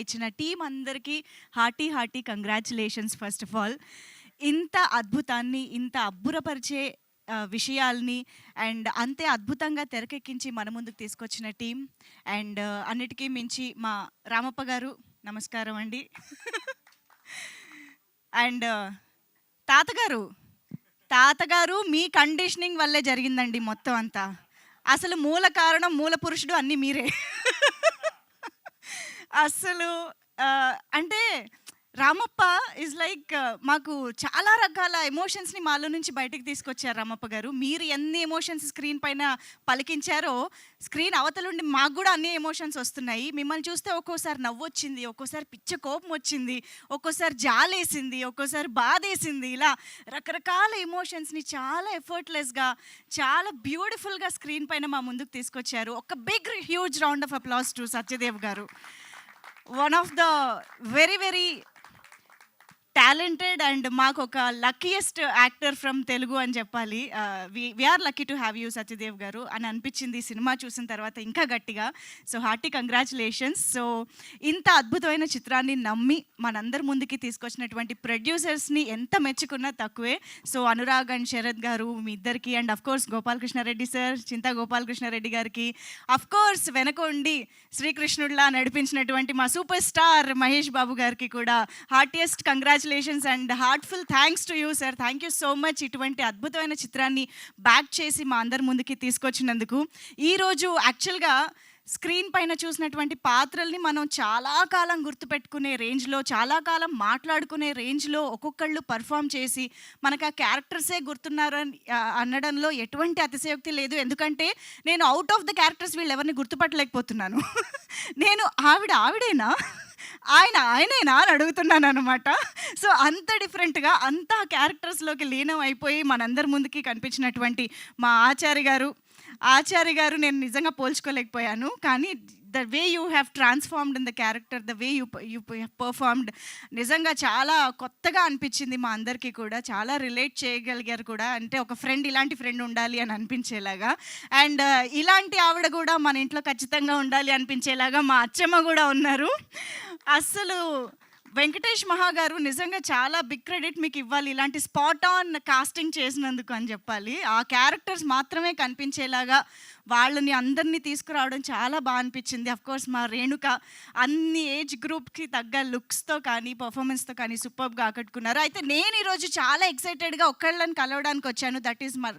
ఇచ్చిన టీం అందరికీ hearty congratulations. First of all ఇంత అద్భుతాన్ని, ఇంత అబ్బురపరిచే విషయాల్ని అండ్ అంతే అద్భుతంగా తెరకెక్కించి మన ముందుకు తీసుకొచ్చిన టీం అండ్ అన్నిటికీ మించి మా రామప్ప గారు, నమస్కారం అండి. అండ్ తాతగారు మీ కండిషనింగ్ వల్లే జరిగిందండి మొత్తం అంతా. అసలు మూల కారణం, మూల పురుషుడు అన్నీ మీరే. అసలు అంటే రామప్ప ఈజ్ లైక్ మాకు చాలా రకాల ఎమోషన్స్ని మాలో నుంచి బయటకు తీసుకొచ్చారు రామప్ప గారు. మీరు ఎన్ని ఎమోషన్స్ స్క్రీన్ పైన పలికించారో స్క్రీన్ అవతలుండి మాకు కూడా అన్ని ఎమోషన్స్ వస్తున్నాయి. మిమ్మల్ని చూస్తే ఒక్కోసారి నవ్వు వచ్చింది, ఒక్కోసారి పిచ్చ కోపం వచ్చింది, ఒక్కోసారి జాలేసింది, ఒక్కోసారి బాధేసింది. ఇలా రకరకాల ఎమోషన్స్ని చాలా ఎఫర్ట్లెస్గా, చాలా బ్యూటిఫుల్గా స్క్రీన్ పైన మా ముందుకు తీసుకొచ్చారు. ఒక big huge round of applause to Satyadev garu. One of the very talented and మాకు ఒక లక్కీయెస్ట్ యాక్టర్ ఫ్రమ్ తెలుగు అని చెప్పాలి. We are lucky to have you Satyadev garu అని అనిపించింది సినిమా చూసిన తర్వాత ఇంకా గట్టిగా. So hearty congratulations. సో ఇంత అద్భుతమైన చిత్రాన్ని నమ్మి మనందరి ముందుకి తీసుకొచ్చినటువంటి ప్రొడ్యూసర్స్ని ఎంత మెచ్చుకున్నా తక్కువే. సో అనురాగ్ అండ్ శరత్ గారు మీ ఇద్దరికి, అండ్ అఫ్కోర్స్ గోపాలకృష్ణారెడ్డి సార్, చింతా గోపాలకృష్ణారెడ్డి గారికి, అఫ్కోర్స్ వెనకొండి శ్రీకృష్ణుడిలా నడిపించినటువంటి మా సూపర్ స్టార్ మహేష్ బాబు గారికి కూడా heartiest congratulations and heartful thanks to you sir. Thank you so much ఇటువంటి అద్భుతమైన చిత్రాన్ని బ్యాక్ చేసి మా అందరి ముందుకి తీసుకొచ్చినందుకు. ఈరోజు యాక్చువల్గా స్క్రీన్ పైన చూసినటువంటి పాత్రల్ని మనం చాలా కాలం గుర్తుపెట్టుకునే రేంజ్లో, చాలా కాలం మాట్లాడుకునే రేంజ్లో ఒక్కొక్కళ్ళు పర్ఫామ్ చేసి మనకు ఆ క్యారెక్టర్సే గుర్తున్నారని అనడంలో ఎటువంటి అతిశయోక్తి లేదు. ఎందుకంటే నేను అవుట్ ఆఫ్ ద క్యారెక్టర్స్ వీళ్ళు ఎవరిని గుర్తుపట్టలేకపోతున్నాను. నేను ఆవిడేనా, ఆయనేనా అని అడుగుతున్నాను అనమాట. సో అంత డిఫరెంట్గా అంత క్యారెక్టర్స్లోకి లీనం అయిపోయి మనందరి ముందుకి కనిపించినటువంటి మా ఆచార్య గారు నేను నిజంగా పోల్చుకోలేకపోయాను. కానీ the way you have transformed in the character, the way you performed నిజంగా చాలా కొత్తగా అనిపించింది మా అందరికీ కూడా. చాలా రిలేట్ చేయగలిగారు కూడా. అంటే ఒక ఫ్రెండ్, ఇలాంటి ఫ్రెండ్ ఉండాలి అని అనిపించేలాగా, అండ్ ఇలాంటి ఆవిడ కూడా మన ఇంట్లో ఖచ్చితంగా ఉండాలి అనిపించేలాగా మా అచ్చమ్మ కూడా ఉన్నారు. అస్సలు వెంకటేష్ మహా గారు నిజంగా చాలా బిగ్ క్రెడిట్ మీకు ఇవ్వాలి, ఇలాంటి స్పాట్ ఆన్ కాస్టింగ్ చేసినందుకు అని చెప్పాలి. ఆ క్యారెక్టర్స్ మాత్రమే కనిపించేలాగా వాళ్ళని అందరినీ తీసుకురావడం చాలా బాగా అనిపించింది. అఫ్కోర్స్ మా రేణుక అన్ని ఏజ్ గ్రూప్కి తగ్గ లుక్స్తో కానీ పర్ఫార్మెన్స్తో కానీ సూపర్గా ఆకట్టుకున్నారు. అయితే నేను ఈరోజు చాలా ఎక్సైటెడ్గా ఒక్కళ్ళని కలవడానికి వచ్చాను. దట్ ఈజ్ మా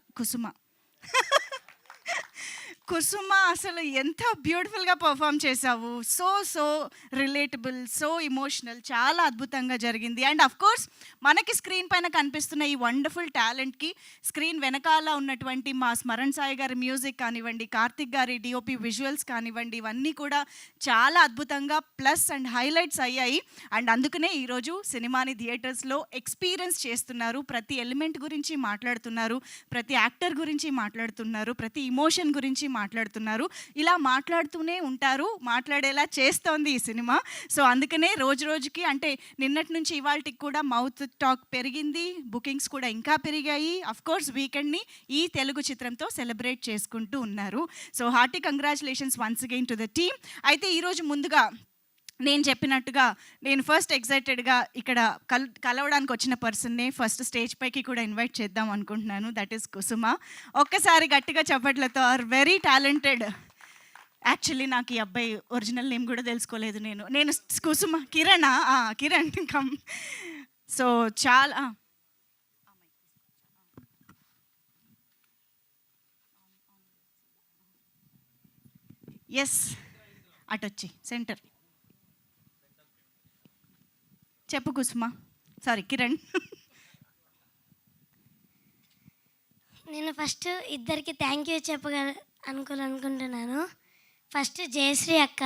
కుసుమ అసలు ఎంత బ్యూటిఫుల్గా పర్ఫామ్ చేసావు. సో రిలేటబుల్, సో ఇమోషనల్, చాలా అద్భుతంగా జరిగింది. అండ్ అఫ్కోర్స్ మనకి స్క్రీన్ పైన కనిపిస్తున్న ఈ వండర్ఫుల్ టాలెంట్కి స్క్రీన్ వెనకాల ఉన్నటువంటి మా స్మరణ్ సాయి గారి మ్యూజిక్ కానివ్వండి, కార్తిక్ గారి డిఓపి విజువల్స్ కానివ్వండి, ఇవన్నీ కూడా చాలా అద్భుతంగా ప్లస్ అండ్ హైలైట్స్ అయ్యాయి. అండ్ అందుకనే ఈరోజు సినిమాని థియేటర్స్లో ఎక్స్పీరియన్స్ చేస్తున్నారు. ప్రతి ఎలిమెంట్ గురించి మాట్లాడుతున్నారు, ప్రతి యాక్టర్ గురించి మాట్లాడుతున్నారు, ప్రతి ఇమోషన్ గురించి మాట్లాడుతున్నారు. ఇలా మాట్లాడుతూనే ఉంటారు, మాట్లాడేలా చేస్తోంది ఈ సినిమా. సో అందుకనే రోజుకి అంటే నిన్నటి నుంచి ఇవాళకి కూడా మౌత్ టాక్ పెరిగింది, బుకింగ్స్ కూడా ఇంకా పెరిగాయి. అఫ్కోర్స్ వీకెండ్ని ఈ తెలుగు చిత్రంతో సెలబ్రేట్ చేసుకుంటూ ఉన్నారు. So hearty congratulations once again to the team. అయితే ఈరోజు ముందుగా నేను చెప్పినట్టుగా నేను ఫస్ట్ ఎక్సైటెడ్గా ఇక్కడ కలవడానికి వచ్చిన పర్సన్నే ఫస్ట్ స్టేజ్ పైకి కూడా ఇన్వైట్ చేద్దాం అనుకుంటున్నాను. దట్ ఈస్ కుసుమ. ఒక్కసారి గట్టిగా చెప్పట్లతో ఆర్ వెరీ టాలెంటెడ్. యాక్చువల్లీ నాకు ఈ అబ్బాయి ఒరిజినల్ నేమ్ కూడా తెలుసుకోలేదు. నేను కుసుమ కిరణ్ కమ్. సో చాలా ఎస్ అటొచ్చి సెంటర్ చెప్పు కుసుమ, సారీ కిరణ్. నేను ఫస్ట్ ఇద్దరికి థ్యాంక్ యూ అనుకుంటున్నాను. ఫస్ట్ జయశ్రీ అక్క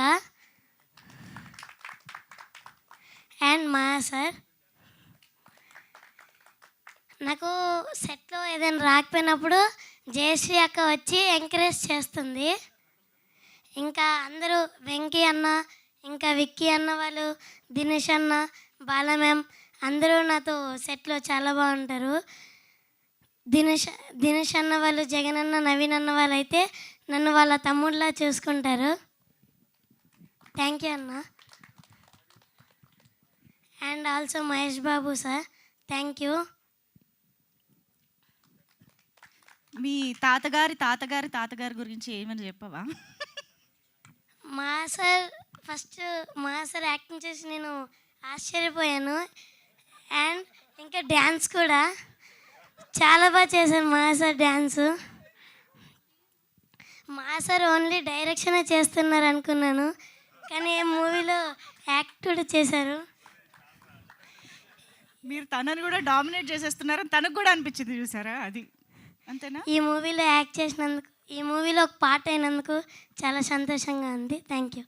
అండ్ మాయా సార్. నాకు సెట్లో ఏదైనా రాకపోయినప్పుడు జయశ్రీ అక్క వచ్చి ఎంకరేజ్ చేస్తుంది. ఇంకా అందరూ వెంకీ అన్న, ఇంకా విక్కీ అన్న వాళ్ళు, దినేష్ అన్న, బాల మ్యామ్ అందరూ నాతో సెట్లో చాలా బాగుంటారు. దినేష్ అన్న వాళ్ళు, జగన్ అన్న, నవీన్ అన్న వాళ్ళు అయితే నన్ను వాళ్ళ తమ్ముళ్ళలా చూసుకుంటారు. థ్యాంక్ యూ అన్న. And also Mahesh Babu sir, thank you. మీ తాతగారి గురించి ఏమని చెప్పవా? మా సార్ ఫస్ట్ మా సార్ యాక్టింగ్ చేసి నేను ఆశ్చర్యపోయాను. అండ్ ఇంకా డ్యాన్స్ కూడా చాలా బాగా చేశాను మా సార్ డ్యాన్సు. మా సార్ ఓన్లీ డైరెక్షనే చేస్తున్నారు అనుకున్నాను, కానీ ఈ మూవీలో యాక్ట్ కూడా చేశారు. మీరు తనని కూడా డామినేట్ చేసేస్తున్నారని తనకు కూడా అనిపించింది, చూసారా? అది అంతేనా? ఈ మూవీలో యాక్ట్ చేసినందుకు, ఈ మూవీలో ఒక పార్ట్ అయినందుకు చాలా సంతోషంగా ఉంది. Thank you.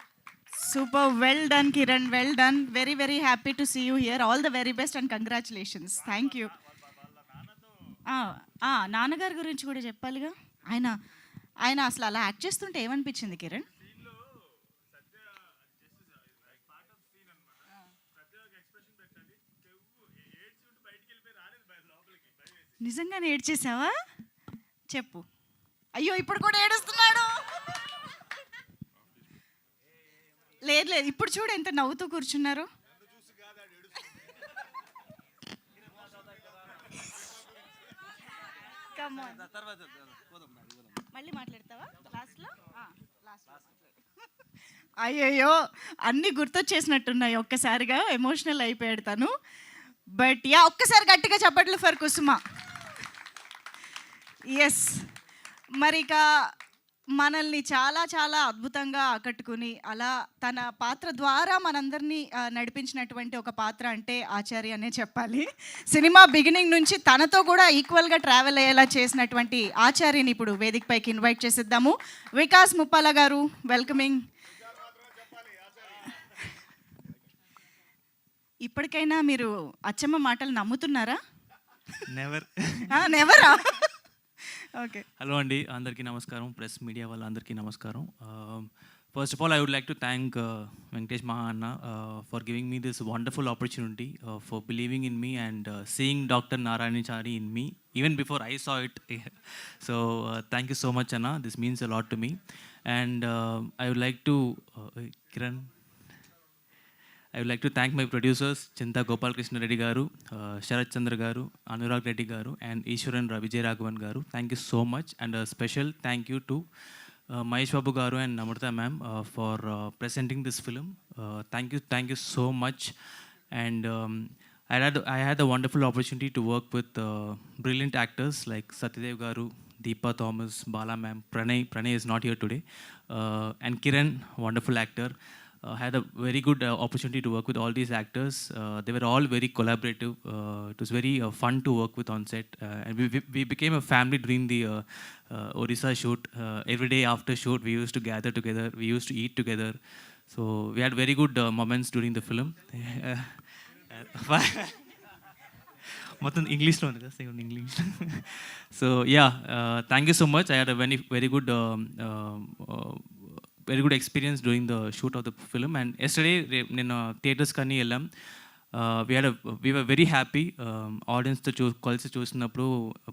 Super, well done Kiran, well done. Very very happy to see you here. All the very best and congratulations. Thank you. నాన్నగారి గురించి కూడా చెప్పాలిగా. ఆయన అసలు అలా యాక్ట్ చేస్తుంటే ఏమనిపించింది కిరణ్? నిజంగానే ఏడ్చేసావా? చెప్పు. అయ్యో, ఇప్పుడు కూడా ఏడుస్తున్నాడు. లేదు, ఇప్పుడు చూడు ఎంత నవ్వుతూ కూర్చున్నారు. మళ్ళీ మాట్లాడతావా లాస్ట్లో? అయ్యయ్యో, అన్నీ గుర్తొచ్చేసినట్టున్నాయి. ఒక్కసారిగా ఎమోషనల్ అయిపోయాడు తను. బట్ యా, ఒక్కసారి గట్టిగా చప్పట్లు ఫర్ కుసుమ. ఎస్, మరి ఇక మనల్ని చాలా చాలా అద్భుతంగా ఆకట్టుకుని అలా తన పాత్ర ద్వారా మనందరినీ నడిపించినటువంటి ఒక పాత్ర అంటే ఆచార్య అనే చెప్పాలి. సినిమా బిగినింగ్ నుంచి తనతో కూడా ఈక్వల్గా ట్రావెల్ అయ్యేలా చేసినటువంటి ఆచార్యని ఇప్పుడు వేదికపైకి ఇన్వైట్ చేసిద్దాము. వికాస్ ముప్పాల గారు, వెల్కమింగ్. ఇప్పటికైనా మీరు అచ్చమ్మ మాటలు నమ్ముతున్నారా? నెవరా? ఓకే. హలో అండి, అందరికీ నమస్కారం. ప్రెస్ మీడియా వాళ్ళందరికీ నమస్కారం. First of all, I would like to thank Venkatesh Maha అన్న for giving me this wonderful opportunity, for believing in me and seeing doctor Narayanachari in me even before I saw it. So thank you so much అన్న, this means a lot to me. And I would like to Kiran, I would like to thank my producers, Chinta Gopal Krishna Reddy garu, Sharat Chandra garu, Anurag Reddy garu, and Ishwaran Vijay Raghavan garu. Thank you so much, and a special thank you to Mahesh Babu garu and Namrata ma'am for presenting this film. Thank you so much. And I had the wonderful opportunity to work with brilliant actors like Satyadev garu, Deepa Thomas, Bala ma'am, Pranay is not here today, and Kiran, wonderful actor. Had a very good opportunity to work with all these actors. They were all very collaborative. It was very fun to work with on set. And we became a family during the Odisha shoot. Every day after shoot, we used to gather together. We used to eat together. So we had very good moments during the film. మొత్తం ఇంగ్లీష్లో ఉంది కదా, same English. So yeah, thank you so much. I had a very good experience during the shoot of the film. And yesterday నేను theatres కానీ వెళ్ళాం. We were very happy. ఆడియన్స్తో కలిసి చూసినప్పుడు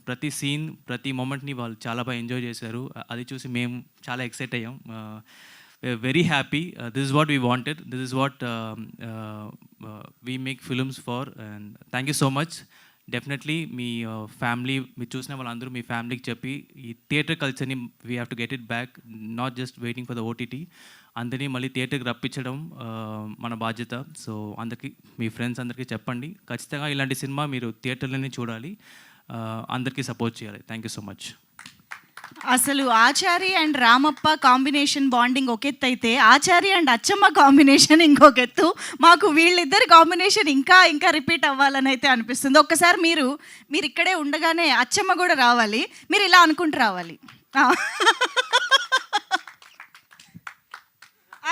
ప్రతి సీన్, ప్రతి మూమెంట్ని వాళ్ళు చాలా బాగా ఎంజాయ్ చేశారు. అది చూసి మేము చాలా ఎక్సైట్ అయ్యాం. Very happy. This is what we wanted. This is what we make films for. And thank you so much. Definitely మీ ఫ్యామిలీ, మీరు చూసిన వాళ్ళందరూ మీ ఫ్యామిలీకి చెప్పి ఈ థియేటర్ కల్చర్ని we have to get it back, not just waiting for the OTT. అందరినీ మళ్ళీ థియేటర్కి రప్పించడం మన బాధ్యత. సో అందరికీ, మీ ఫ్రెండ్స్ అందరికీ చెప్పండి, ఖచ్చితంగా ఇలాంటి సినిమా మీరు థియేటర్లోనే చూడాలి. అందరికీ సపోర్ట్ చేయాలి. Thank you so much. అసలు Achari and Ramappa combination bonding ఒక ఎత్తు అయితే, ఆచారి అండ్ అచ్చమ్మ కాంబినేషన్ ఇంకొక ఎత్తు. మాకు వీళ్ళిద్దరి కాంబినేషన్ ఇంకా ఇంకా రిపీట్ అవ్వాలని అయితే అనిపిస్తుంది. ఒక్కసారి మీరు ఇక్కడే ఉండగానే అచ్చమ్మ కూడా రావాలి. మీరు ఇలా అనుకుంటూ రావాలి.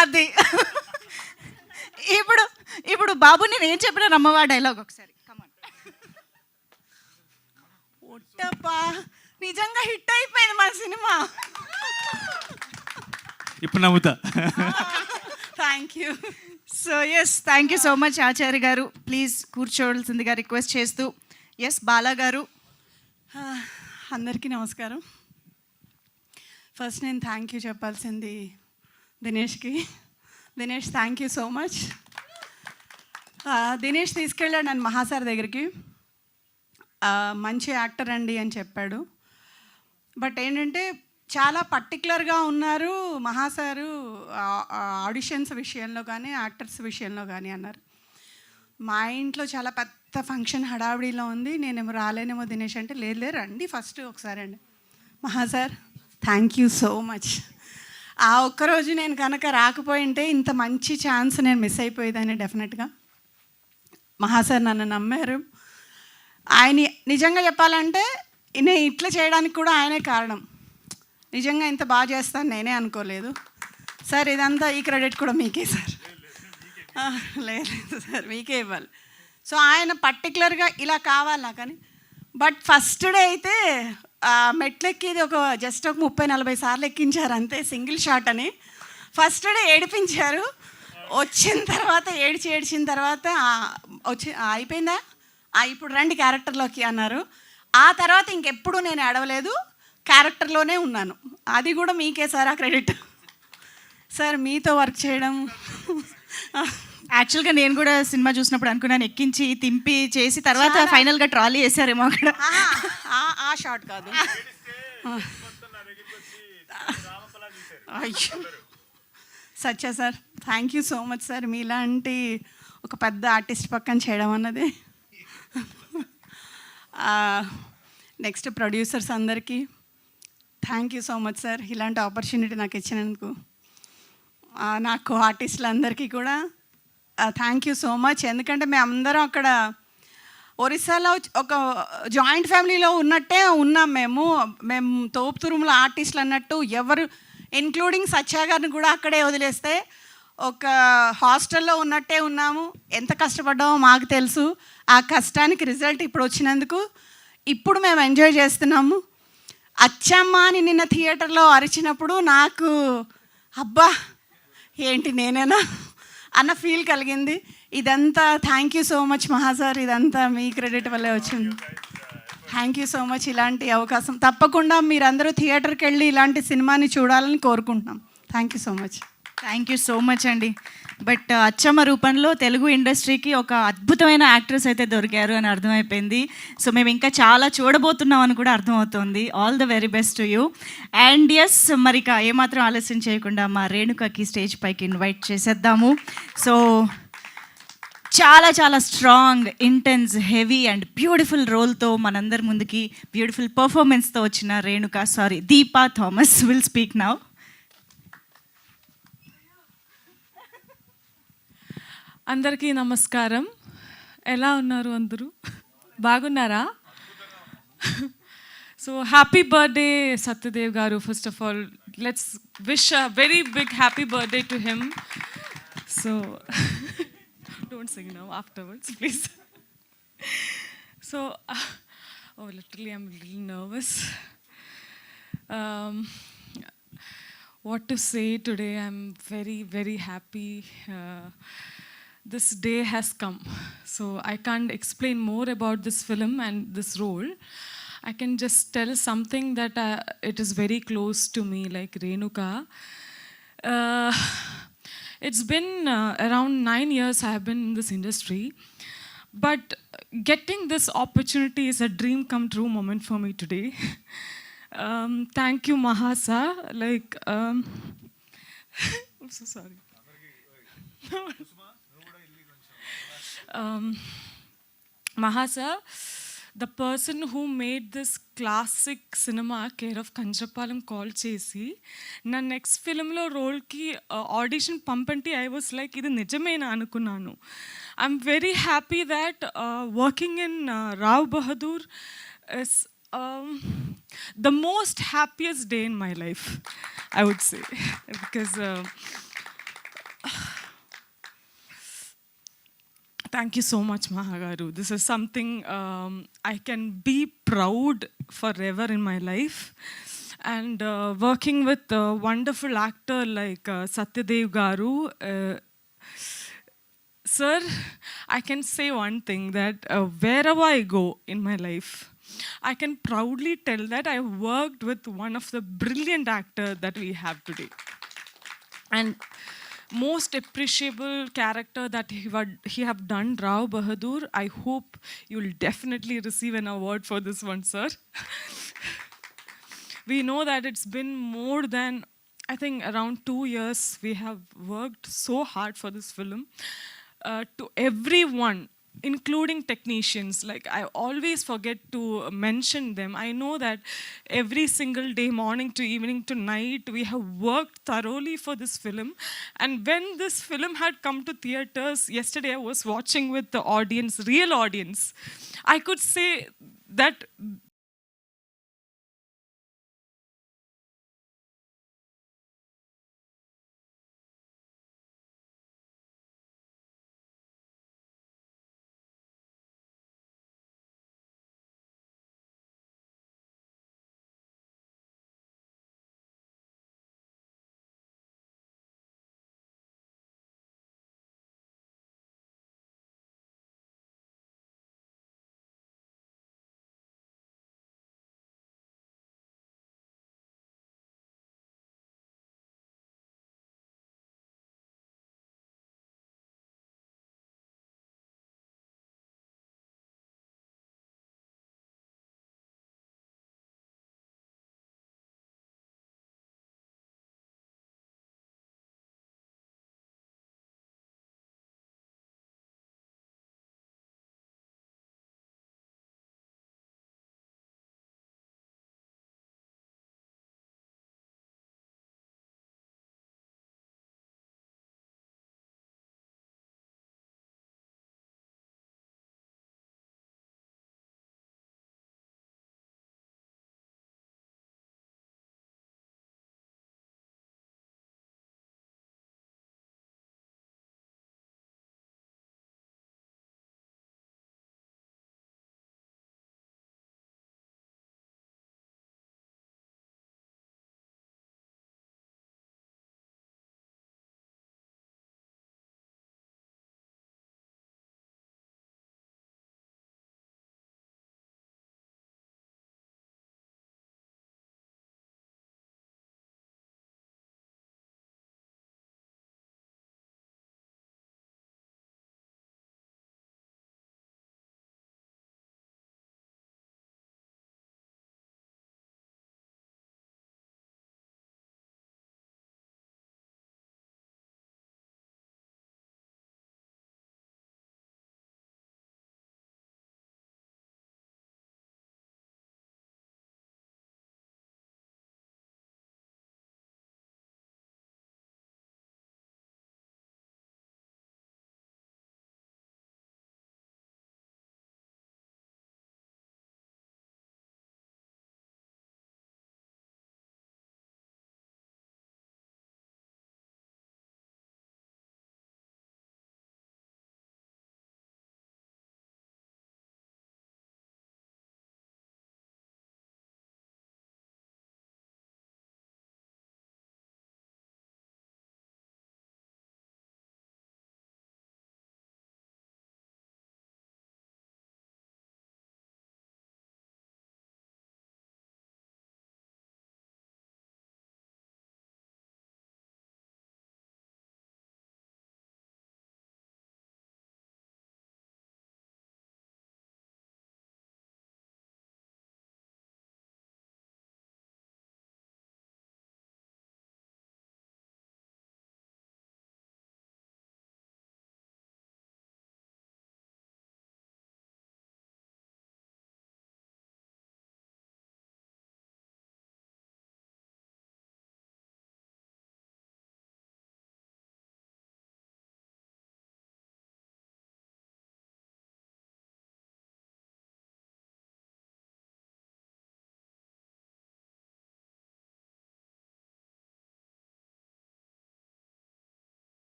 అది ఇప్పుడు బాబు నేను ఏం చెప్పినా రమ్మవా డైలాగ్ ఒకసారి. కమాన్. ఒట్టప్పా, నిజంగా హిట్ అయిపోయింది మన సినిమా. ఇప్పుడు నమ్ముతా. Thank you. So yes, thank you so much Acharya garu. Please కూర్చోవలసిందిగా రిక్వెస్ట్ చేస్తూ. ఎస్, బాలా గారు. అందరికీ నమస్కారం. ఫస్ట్ నేను థ్యాంక్ యూ చెప్పాల్సింది దినేష్కి. Dinesh, thank you so much. Dinesh తీసుకెళ్ళాడు నన్ను మహాసార్ దగ్గరికి. మంచి యాక్టర్ అండి అని చెప్పాడు. బట్ ఏంటంటే చాలా పర్టికులర్గా ఉన్నారు మహాసారు ఆడిషన్స్ విషయంలో కానీ యాక్టర్స్ విషయంలో కానీ అన్నారు. మా ఇంట్లో చాలా పెద్ద ఫంక్షన్ హడావిడిలో ఉంది, నేనేమో రాలేనేమో దినేష్ అంటే లేదు రండి ఫస్ట్ ఒకసారి అండి. మహాసార్ థ్యాంక్ యూ సో మచ్. ఆ ఒక్కరోజు నేను కనుక రాకపోయింటే ఇంత మంచి ఛాన్స్ నేను మిస్ అయిపోయేదాన్ని డెఫినెట్గా. మహాసార్ నన్ను నమ్మారు. ఆయన నిజంగా చెప్పాలంటే నేను ఇట్లా చేయడానికి కూడా ఆయనే కారణం. నిజంగా ఇంత బాగా చేస్తాను నేనే అనుకోలేదు సార్. ఇదంతా ఈ క్రెడిట్ కూడా మీకే సార్. లేదు సార్ మీకే ఇవ్వాలి. సో ఆయన పర్టికులర్గా ఇలా కావాలి నాకని. బట్ ఫస్ట్ డే అయితే మెట్లెక్కిది జస్ట్ ఒక 30-40 సార్లు ఎక్కించారు అంతే, సింగిల్ షాట్ అని. ఫస్ట్ డే ఏడిపించారు. వచ్చిన తర్వాత ఏడ్చిన తర్వాత అయిపోయిందా ఇప్పుడు రండి క్యారెక్టర్లోకి అన్నారు. ఆ తర్వాత ఇంకెప్పుడు నేను ఏడవలేదు, క్యారెక్టర్లోనే ఉన్నాను. అది కూడా మీకే సార్ ఆ క్రెడిట్. సార్ మీతో వర్క్ చేయడం యాక్చువల్గా నేను కూడా సినిమా చూసినప్పుడు అనుకున్నాను ఎక్కించి తింపి చేసి తర్వాత ఫైనల్గా ట్రాలీ వేసారేమో అక్కడ. ఆ షాట్ కాదు. అయ్యో సచ్చా sir thank you so much sir. మీలాంటి ఒక పెద్ద ఆర్టిస్ట్ పక్కన చేయడం అన్నది. నెక్స్ట్ ప్రొడ్యూసర్స్ అందరికీ thank you so much sir, ఇలాంటి ఆపర్చునిటీ నాకు ఇచ్చినందుకు. నాకు ఆర్టిస్టులందరికీ కూడా థ్యాంక్ యూ సో మచ్. ఎందుకంటే మేమందరం అక్కడ ఒరిస్సాలో ఒక జాయింట్ ఫ్యామిలీలో ఉన్నట్టే ఉన్నాం. మేము తోపుతురుముల ఆర్టిస్టులు అన్నట్టు ఎవరు ఇన్క్లూడింగ్ సత్యా గారిని కూడా అక్కడే వదిలేస్తే ఒక హాస్టల్లో ఉన్నట్టే ఉన్నాము. ఎంత కష్టపడ్డామో మాకు తెలుసు. ఆ కష్టానికి రిజల్ట్ ఇప్పుడు వచ్చినందుకు ఇప్పుడు మేము ఎంజాయ్ చేస్తున్నాము. అచ్చమ్మ అని నిన్న థియేటర్లో అరిచినప్పుడు నాకు అబ్బా ఏంటి నేనేనా అన్న ఫీల్ కలిగింది. ఇదంతా థ్యాంక్ యూ సో మచ్ మహాసార్, ఇదంతా మీ క్రెడిట్ వల్లే వచ్చింది. Thank you so much. ఇలాంటి అవకాశం తప్పకుండా మీరందరూ థియేటర్కి వెళ్ళి ఇలాంటి సినిమాని చూడాలని కోరుకుంటున్నాం. Thank you so much. Thank you so much అండి. బట్ అచ్చమ్మ రూపంలో తెలుగు ఇండస్ట్రీకి ఒక అద్భుతమైన యాక్ట్రెస్ అయితే దొరికారు అని అర్థమైపోయింది. సో మేము ఇంకా చాలా చూడబోతున్నాం అని కూడా అర్థమవుతుంది. All the very best to you. And yes మరి ఏమాత్రం ఆలస్యం చేయకుండా మా రేణుకకి స్టేజ్ పైకి ఇన్వైట్ చేసేద్దాము. సో చాలా చాలా strong, intense, heavy and beautiful రోల్తో మనందరి ముందుకి బ్యూటిఫుల్ పర్ఫార్మెన్స్తో వచ్చిన Deepa Thomas will speak now. అందరికీ నమస్కారం. ఎలా ఉన్నారు అందరూ? బాగున్నారా? So happy birthday Satyadev garu. First of all let's wish a very big happy birthday to him. So don't sing now, afterwards please. So literally I'm little nervous. What to say today? I'm very, very happy. This day has come. So I can't explain more about this film and this role. I can just tell something that it is very close to me, like Renuka. It's been around 9 years I have been in this industry. But getting this opportunity is a dream come true moment for me today. Thank you, Mahasa. I'm so sorry. Mahasa, the person who made this classic cinema Care of Kanjapalam call chesi na next film lo role ki audition pampanti I was like idu nijamena anukunnanu. I'm very happy that working in Rao Bahadur is the most happiest day in my life, I would say, because thank you so much, Mahagaru. This is something I can be proud forever in my life. And working with a wonderful actor like Satyadev Garu, sir, I can say one thing, that wherever I go in my life, I can proudly tell that I worked with one of the brilliant actors that we have today. And most appreciable character that he have done, Rao Bahadur. I hope you'll definitely receive an award for this one, sir. We know that it's been more than, I think, around 2 years. We have worked so hard for this film. To everyone, including technicians, like I always forget to mention them. I know that every single day, morning to evening to night, we have worked thoroughly for this film. And when this film had come to theaters, yesterday I was watching with the audience, real audience. I could say that